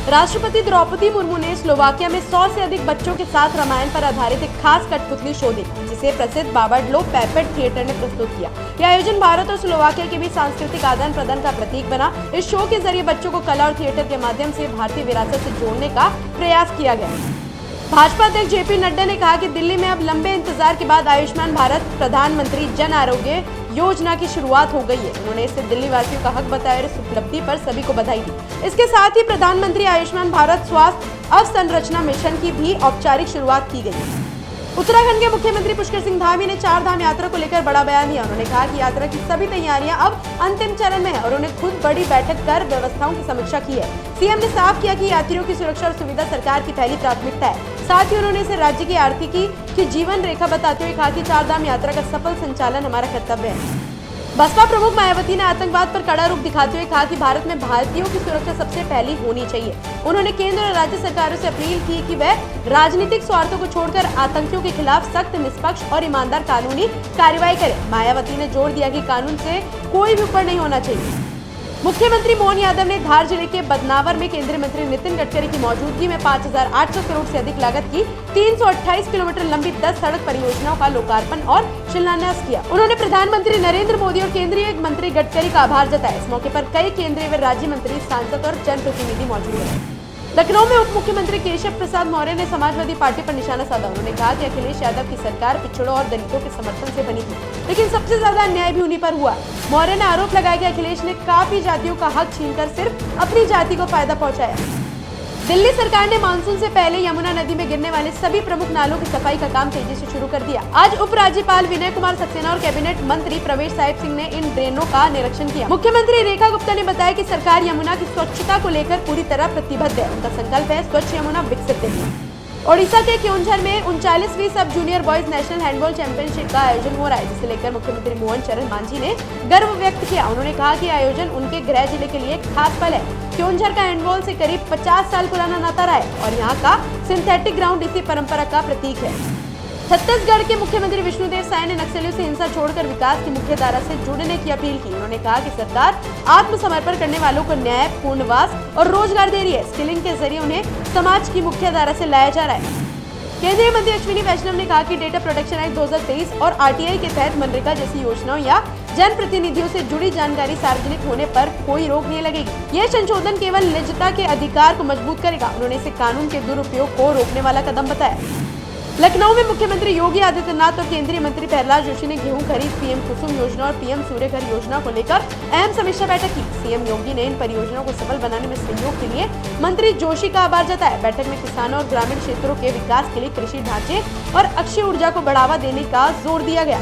राष्ट्रपति द्रौपदी मुर्मू ने स्लोवाकिया में 100 से अधिक बच्चों के साथ रामायण पर आधारित एक खास कठपुतली शो देखा, जिसे प्रसिद्ध बाबडलो पैपेट थिएटर ने प्रस्तुत किया। यह आयोजन भारत और स्लोवाकिया के बीच सांस्कृतिक आदान प्रदान का प्रतीक बना। इस शो के जरिए बच्चों को कला और थिएटर के माध्यम से भारतीय विरासत से जोड़ने का प्रयास किया गया। भाजपा अध्यक्ष जेपी नड्डा ने कहा कि दिल्ली में अब लंबे इंतजार के बाद आयुष्मान भारत प्रधानमंत्री जन आरोग्य योजना की शुरुआत हो गई है। उन्होंने इसे दिल्ली वासियों का हक बताया और इस उपलब्धि पर सभी को बधाई दी। इसके साथ ही प्रधानमंत्री आयुष्मान भारत स्वास्थ्य अवसंरचना मिशन की भी औपचारिक शुरुआत की गई। उत्तराखंड के मुख्यमंत्री पुष्कर सिंह धामी ने 4 धाम यात्रा को लेकर बड़ा बयान दिया। उन्होंने कहा कि यात्रा की सभी तैयारियां अब अंतिम चरण में है और उन्होंने खुद बड़ी बैठक कर व्यवस्थाओं की समीक्षा की है। सीएम ने साफ किया कि यात्रियों की सुरक्षा और सुविधा सरकार की पहली प्राथमिकता है। साथ ही उन्होंने इसे राज्य की आर्थिकी की जीवन रेखा बताते हुए कहा कि 4 धाम यात्रा का सफल संचालन हमारा कर्तव्य है। बसपा प्रमुख मायावती ने आतंकवाद पर कड़ा रुख दिखाते हुए कहा कि भारत में भारतीयों की सुरक्षा सबसे पहली होनी चाहिए। उन्होंने केंद्र और राज्य सरकारों से अपील की कि वह राजनीतिक स्वार्थों को छोड़कर आतंकियों के खिलाफ सख्त, निष्पक्ष और ईमानदार कानूनी कार्रवाई करें। मायावती ने जोर दिया कि कानून से कोई भी ऊपर नहीं होना चाहिए। मुख्यमंत्री मोहन यादव ने धार जिले के बदनावर में केंद्रीय मंत्री नितिन गडकरी की मौजूदगी में 5,800 करोड़ से अधिक लागत की 328 किलोमीटर लंबी 10 सड़क परियोजनाओं का लोकार्पण और शिलान्यास किया। उन्होंने प्रधानमंत्री नरेंद्र मोदी और केंद्रीय मंत्री गडकरी का आभार जताया। इस मौके पर कई केंद्रीय व राज्य मंत्री, सांसद और जनप्रतिनिधि मौजूद रहे। लखनऊ में उप मुख्यमंत्री केशव प्रसाद मौर्य ने समाजवादी पार्टी पर निशाना साधा। उन्होंने कहा कि अखिलेश यादव की सरकार पिछड़ों और दलितों के समर्थन से बनी थी, लेकिन सबसे ज्यादा अन्याय भी उन्हीं पर हुआ। मौर्य ने आरोप लगाया कि अखिलेश ने काफी जातियों का हक छीनकर सिर्फ अपनी जाति को फायदा पहुंचाया। दिल्ली सरकार ने मानसून से पहले यमुना नदी में गिरने वाले सभी प्रमुख नालों की सफाई का काम तेजी से शुरू कर दिया। आज उपराज्यपाल विनय कुमार सक्सेना और कैबिनेट मंत्री प्रवेश साहिब सिंह ने इन ड्रेनों का निरीक्षण किया। मुख्यमंत्री रेखा गुप्ता ने बताया कि सरकार यमुना की स्वच्छता को लेकर पूरी तरह प्रतिबद्ध है। उनका संकल्प है स्वच्छ यमुना विकसित दिल्ली। ओडिशा के क्योंझर में 39वीं sub junior boys national handball championship का आयोजन हो रहा है, जिसे लेकर मुख्यमंत्री मोहन चरण मांझी ने गर्व व्यक्त किया। उन्होंने कहा कि आयोजन उनके गृह जिले के लिए एक खास पल है। क्योंझर का हैंडबॉल से करीब 50 साल पुराना नाता रहा है और यहाँ का सिंथेटिक ग्राउंड इसी परंपरा का प्रतीक है। छत्तीसगढ़ के मुख्यमंत्री विष्णुदेव साय ने नक्सलियों से हिंसा छोड़कर विकास की मुख्य धारा से जुड़ने की अपील की। उन्होंने कहा कि सरकार आत्मसमर्पण करने वालों को न्याय, पुनर्वास और रोजगार दे रही है। स्किलिंग के जरिए उन्हें समाज की मुख्य धारा से लाया जा रहा है। केंद्रीय मंत्री अश्विनी वैष्णव ने कहा कि डेटा प्रोटेक्शन एक्ट 2023 और आरटीआई के तहत मनरेगा जैसी योजनाओं या जनप्रतिनिधियों से जुड़ी जानकारी सार्वजनिक होने पर कोई रोक नहीं लगेगी। यह संशोधन केवल निजता के अधिकार को मजबूत करेगा। उन्होंने इसे कानून के दुरुपयोग को रोकने वाला कदम बताया। लखनऊ में मुख्यमंत्री योगी आदित्यनाथ और केंद्रीय मंत्री प्रहलाद जोशी ने गेहूं खरीद, पीएम कुसुम योजना और पीएम सूर्य घर योजना को लेकर अहम समीक्षा बैठक की। सीएम योगी ने इन परियोजनाओं को सफल बनाने में सहयोग के लिए मंत्री जोशी का आभार जताया। बैठक में किसानों और ग्रामीण क्षेत्रों के विकास के लिए कृषि ढांचे और अक्षय ऊर्जा को बढ़ावा देने का जोर दिया गया।